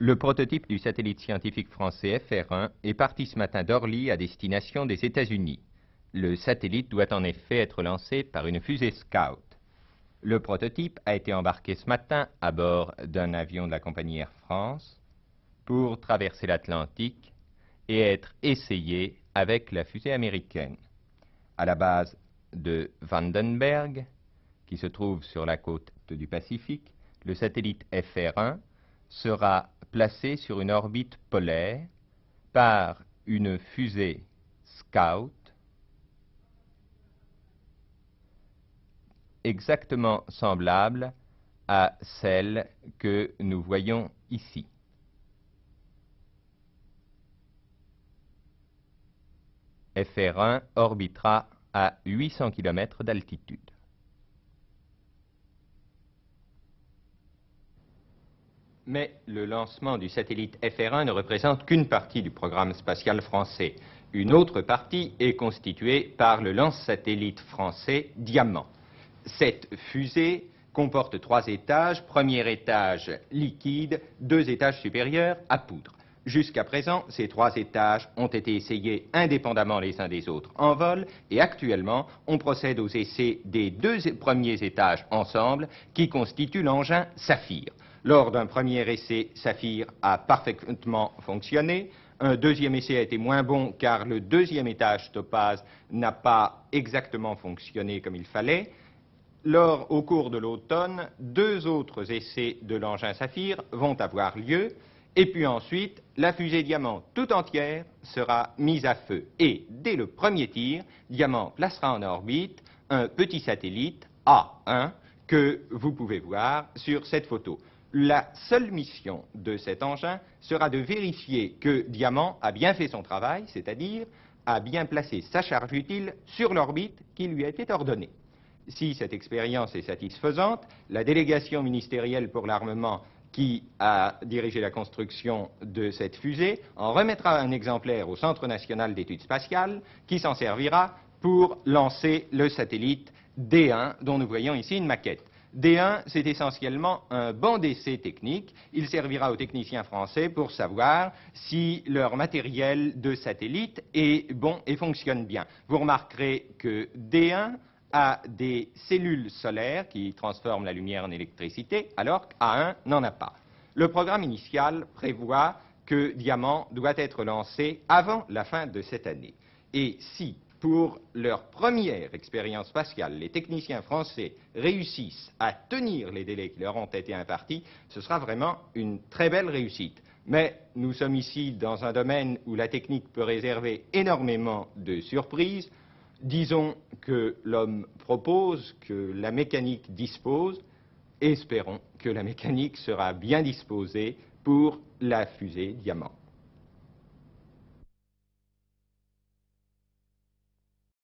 Le prototype du satellite scientifique français FR1 est parti ce matin d'Orly à destination des États-Unis. Le satellite doit en effet être lancé par une fusée Scout. Le prototype a été embarqué ce matin à bord d'un avion de la compagnie Air France pour traverser l'Atlantique et être essayé avec la fusée américaine. À la base de Vandenberg, qui se trouve sur la côte du Pacifique, le satellite FR1 sera placé sur une orbite polaire par une fusée Scout exactement semblable à celle que nous voyons ici. FR1 orbitera à 800 km d'altitude. Mais le lancement du satellite FR1 ne représente qu'une partie du programme spatial français. Une autre partie est constituée par le lance-satellite français Diamant. Cette fusée comporte 3 étages, premier étage liquide, 2 étages supérieurs à poudre. Jusqu'à présent, ces 3 étages ont été essayés indépendamment les uns des autres en vol et actuellement, on procède aux essais des 2 premiers étages ensemble qui constituent l'engin Saphir. Lors d'un premier essai, Saphir a parfaitement fonctionné. Un deuxième essai a été moins bon car le deuxième étage Topaz n'a pas exactement fonctionné comme il fallait. Au cours de l'automne, 2 autres essais de l'engin Saphir vont avoir lieu. Et puis ensuite, la fusée Diamant tout entière sera mise à feu. Et dès le premier tir, Diamant placera en orbite un petit satellite A1 que vous pouvez voir sur cette photo. La seule mission de cet engin sera de vérifier que Diamant a bien fait son travail, c'est-à-dire a bien placé sa charge utile sur l'orbite qui lui a été ordonnée. Si cette expérience est satisfaisante, la délégation ministérielle pour l'armement qui a dirigé la construction de cette fusée en remettra un exemplaire au Centre national d'études spatiales qui s'en servira pour lancer le satellite D1 dont nous voyons ici une maquette. D1, c'est essentiellement un banc d'essai technique. Il servira aux techniciens français pour savoir si leur matériel de satellite est bon et fonctionne bien. Vous remarquerez que D1 a des cellules solaires qui transforment la lumière en électricité, alors qu'A1 n'en a pas. Le programme initial prévoit que Diamant doit être lancé avant la fin de cette année. Et si, pour leur première expérience spatiale, les techniciens français réussissent à tenir les délais qui leur ont été impartis, ce sera vraiment une très belle réussite. Mais nous sommes ici dans un domaine où la technique peut réserver énormément de surprises. Disons que l'homme propose, que la mécanique dispose, et espérons que la mécanique sera bien disposée pour la fusée Diamant.